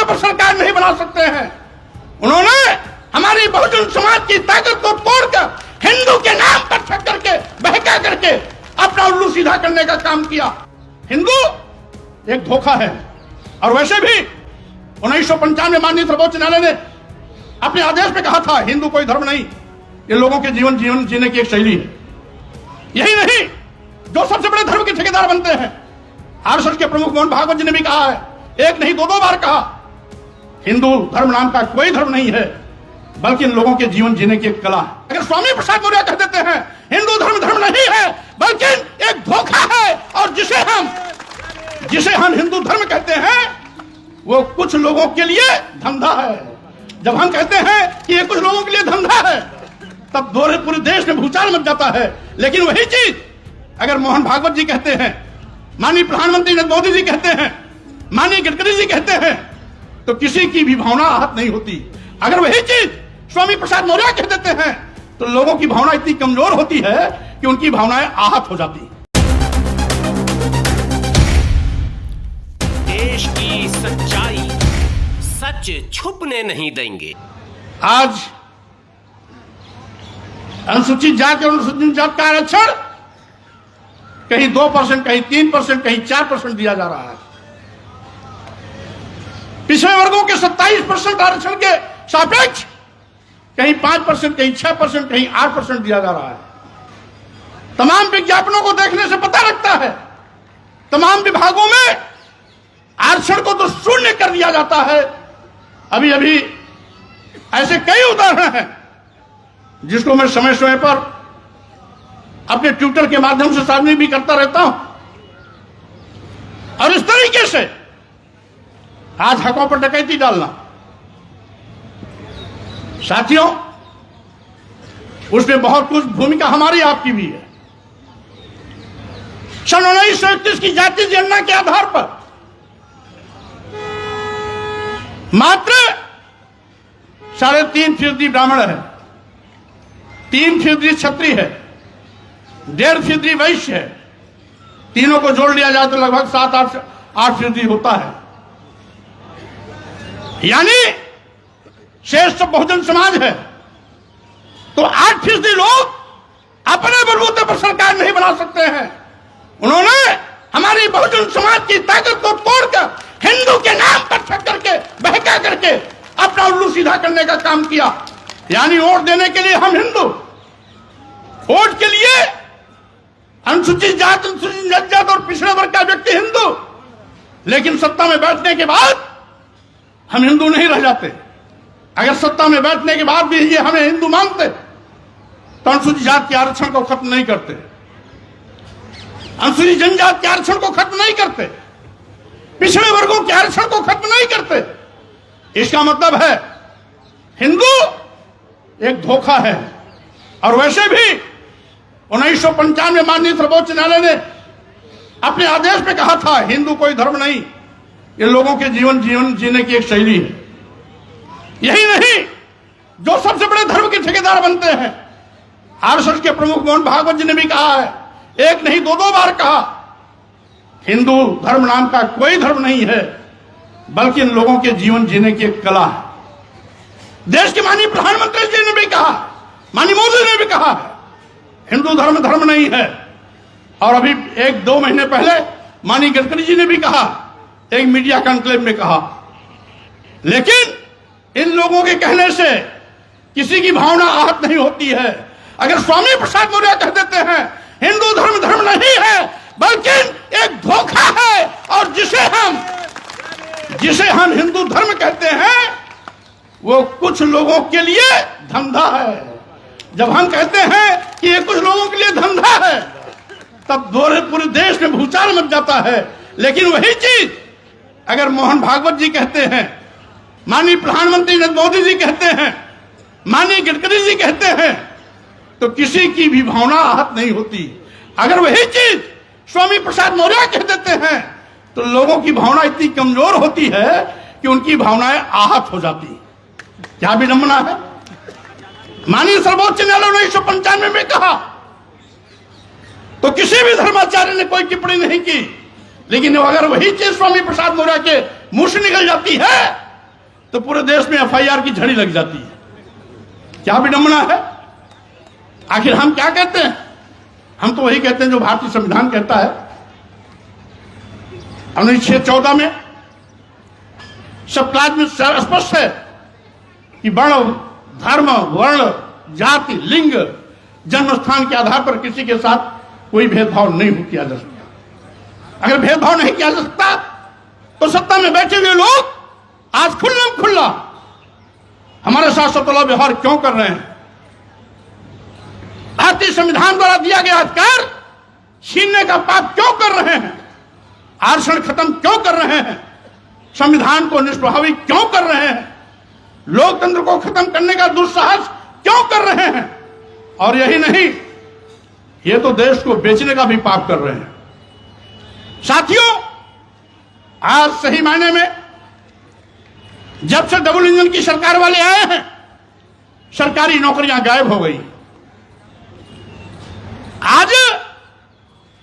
पर सरकार नहीं बना सकते हैं। उन्होंने हमारी बहुजन समाज की ताकत को तोड़कर हिंदू के नाम पर ठक्कर के बहका करके अपना उल्लू सीधा करने का काम किया। हिंदू एक धोखा है। और वैसे भी 1995 में माननीय सर्वोच्च न्यायालय ने अपने आदेश में कहा था हिंदू कोई धर्म नहीं, ये लोगों के जीवन जीने की एक शैली है। यही नहीं, जो सबसे बड़े धर्म के ठेकेदार बनते हैं, आरएसएस के प्रमुख मोहन भागवत जी ने भी कहा है, एक नहीं 2 बार कहा, हिंदू धर्म नाम का कोई धर्म नहीं है, बल्कि इन लोगों के जीवन जीने की एक कला है। अगर स्वामी प्रसाद मौर्य कह देते हैं हिंदू धर्म नहीं है बल्कि एक धोखा है, और जिसे हम हिंदू धर्म कहते हैं वो कुछ लोगों के लिए धंधा है। जब हम कहते हैं कि ये कुछ लोगों के लिए धंधा है, तब पूरे देश में भूचाल मच जाता है। लेकिन वही चीज अगर मोहन भागवत जी कहते हैं, माननीय प्रधानमंत्री नरेंद्र मोदी जी कहते हैं, माननीय गडकरी जी कहते हैं, तो किसी की भी भावना आहत नहीं होती। अगर वही चीज स्वामी प्रसाद मौर्य कह देते हैं तो लोगों की भावना इतनी कमजोर होती है कि उनकी भावनाएं आहत हो जाती हैं। देश की सच्चाई सच छुपने नहीं देंगे। आज अनुसूचित जाति और अनुसूचित जाति का आरक्षण कहीं 2%, कहीं 3%, कहीं 4% दिया जा रहा है। पिछड़े वर्गों के 27% आरक्षण के सापेक्ष कहीं 5%, कहीं 6%, कहीं 8% दिया जा रहा है। तमाम विज्ञापनों को देखने से पता लगता है तमाम विभागों में आरक्षण को तो शून्य कर दिया जाता है। अभी अभी ऐसे कई उदाहरण हैं जिसको मैं समय समय पर अपने ट्विटर के माध्यम से सार्वजनिक भी करता रहता हूं। और इस तरीके से आज हकों पर डकैती डालना, साथियों, उसमें बहुत कुछ भूमिका हमारी आपकी भी है। सन 1931 की जाति जनगणना के आधार पर मात्र 3.5% ब्राह्मण है, 3% क्षत्रिय है, 1.5% वैश्य है। तीनों को जोड़ लिया जाए तो लगभग 7-8% होता है। यानी शेष सब बहुजन समाज है। तो 8% लोग अपने बलबूते पर सरकार नहीं बना सकते हैं। उन्होंने हमारी बहुजन समाज की ताकत को तोड़कर हिंदू के नाम पर ठक्कर के बहका करके अपना उल्लू सीधा करने का काम किया। यानी वोट देने के लिए हम हिंदू, वोट के लिए अनुसूचित जाति, अनुसूचित जनजाति और पिछड़े वर्ग का व्यक्ति हिंदू, लेकिन सत्ता में बैठने के बाद हम हिंदू नहीं रह जाते। अगर सत्ता में बैठने के बाद भी ये हमें हिंदू मानते तो अनुसूचित जाति के आरक्षण को खत्म नहीं करते, अनुसूचित जनजाति के आरक्षण को खत्म नहीं करते, पिछड़े वर्गों के आरक्षण को खत्म नहीं करते। इसका मतलब है हिंदू एक धोखा है। और वैसे भी 1995 में माननीय सर्वोच्च न्यायालय ने अपने आदेश में कहा था हिंदू कोई धर्म नहीं, ये लोगों के जीवन जीने की एक शैली है। यही नहीं, जो सबसे बड़े धर्म के ठेकेदार बनते हैं, आरएसएस के प्रमुख मोहन भागवत जी ने भी कहा है, एक नहीं 2 बार कहा, हिंदू धर्म नाम का कोई धर्म नहीं है, बल्कि इन लोगों के जीवन जीने की एक कला है। देश के माननीय प्रधानमंत्री जी ने भी कहा, माननीय मोदी ने भी कहा है, हिंदू धर्म नहीं है। और अभी 1-2 महीने पहले माननीय गडकरी जी ने भी कहा, एक मीडिया कॉन्क्लेव में कहा। लेकिन इन लोगों के कहने से किसी की भावना आहत नहीं होती है। अगर स्वामी प्रसाद मौर्य कह देते हैं हिंदू धर्म नहीं है बल्कि एक धोखा है, और जिसे हम हिंदू धर्म कहते हैं वो कुछ लोगों के लिए धंधा है। जब हम कहते हैं कि ये कुछ लोगों के लिए धंधा है, तब पूरे देश में भूचाल मच जाता है। लेकिन वही चीज अगर मोहन भागवत जी कहते हैं, माननीय प्रधानमंत्री नरेंद्र मोदी जी कहते हैं, माननीय गडकरी जी कहते हैं, तो किसी की भी भावना आहत नहीं होती। अगर वही चीज स्वामी प्रसाद मौर्य कह देते हैं तो लोगों की भावना इतनी कमजोर होती है कि उनकी भावनाएं आहत हो जाती। क्या विडंबना है। माननीय सर्वोच्च न्यायालय 1995 में कहा तो किसी भी धर्माचार्य ने कोई टिप्पणी नहीं की, लेकिन अगर वही चीज स्वामी प्रसाद मौर्य के मुंह से निकल जाती है तो पूरे देश में एफआईआर की झड़ी लग जाती है। क्या विडंबना है। आखिर हम क्या कहते हैं? हम तो वही कहते हैं जो भारतीय संविधान कहता है। अनुच्छेद 14 में सब क्लास में स्पष्ट है कि वर्ण, धर्म, वर्ण, जाति, लिंग, जन्म स्थान के आधार पर किसी के साथ कोई भेदभाव नहीं किया जा सकता। अगर भेदभाव नहीं किया जा सकता तो सत्ता में बैठे हुए लोग आज खुल्ला हमारे साथ सतोला व्यवहार क्यों कर रहे हैं? भारतीय संविधान द्वारा दिया गया अधिकार छीनने का पाप क्यों कर रहे हैं? आरक्षण खत्म क्यों कर रहे हैं? संविधान को निष्प्रभावी क्यों कर रहे हैं? लोकतंत्र को खत्म करने का दुस्साहस क्यों कर रहे हैं? और यही नहीं, ये तो देश को बेचने का भी पाप कर रहे हैं। साथियों, आज सही मायने में जब से डबल इंजन की सरकार वाले आए हैं, सरकारी नौकरियां गायब हो गई। आज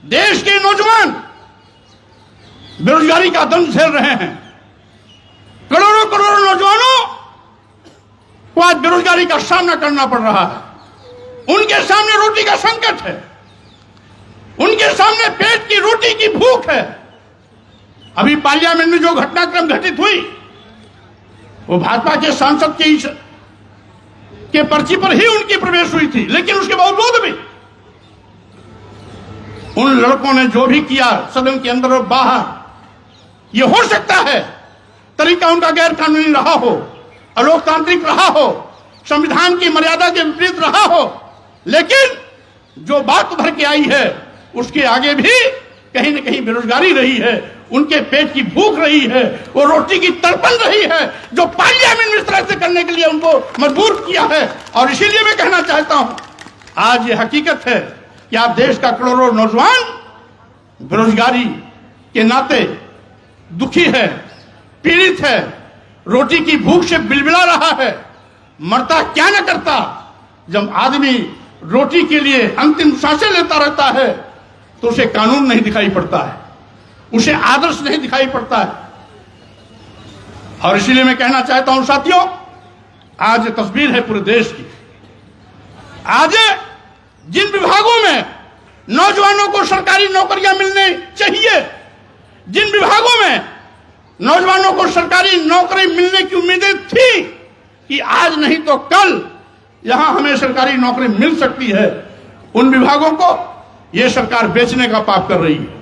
देश के नौजवान बेरोजगारी का दंड झेल रहे हैं। करोड़ों करोड़ों नौजवानों को आज बेरोजगारी का सामना करना पड़ रहा है। उनके सामने रोटी का संकट है, उनके सामने पेट की रोटी की भूख है। अभी पार्लियामेंट में जो घटनाक्रम घटित हुई वो भाजपा के सांसद के पर्ची पर ही उनकी प्रवेश हुई थी, लेकिन उसके बावजूद भी उन लड़कों ने जो भी किया सदन के अंदर और बाहर, ये हो सकता है तरीका उनका गैर कानूनी रहा हो, अलोकतांत्रिक रहा हो, संविधान की मर्यादा के विपरीत रहा हो, लेकिन जो बात उभर के आई है उसके आगे भी कहीं न कहीं बेरोजगारी रही है, उनके पेट की भूख रही है, वो रोटी की तड़पन रही है, जो पार्लियामेंट में इस तरह से करने के लिए उनको मजबूर किया है। और इसीलिए मैं कहना चाहता हूं, आज ये हकीकत है कि आप देश का करोड़ों नौजवान बेरोजगारी के नाते दुखी है, पीड़ित है, रोटी की भूख से बिलबिला रहा है। मरता क्या न करता, जब आदमी रोटी के लिए अंतिम सांसें लेता रहता है तो उसे कानून नहीं दिखाई पड़ता है, उसे आदर्श नहीं दिखाई पड़ता है। और इसीलिए मैं कहना चाहता हूं साथियों, आज तस्वीर है पूरे देश की। आज जिन विभागों में नौजवानों को सरकारी नौकरियां मिलने चाहिए, जिन विभागों में नौजवानों को सरकारी नौकरी मिलने की उम्मीदें थी कि आज नहीं तो कल यहां हमें सरकारी नौकरी मिल सकती है, उन विभागों को यह सरकार बेचने का पाप कर रही है।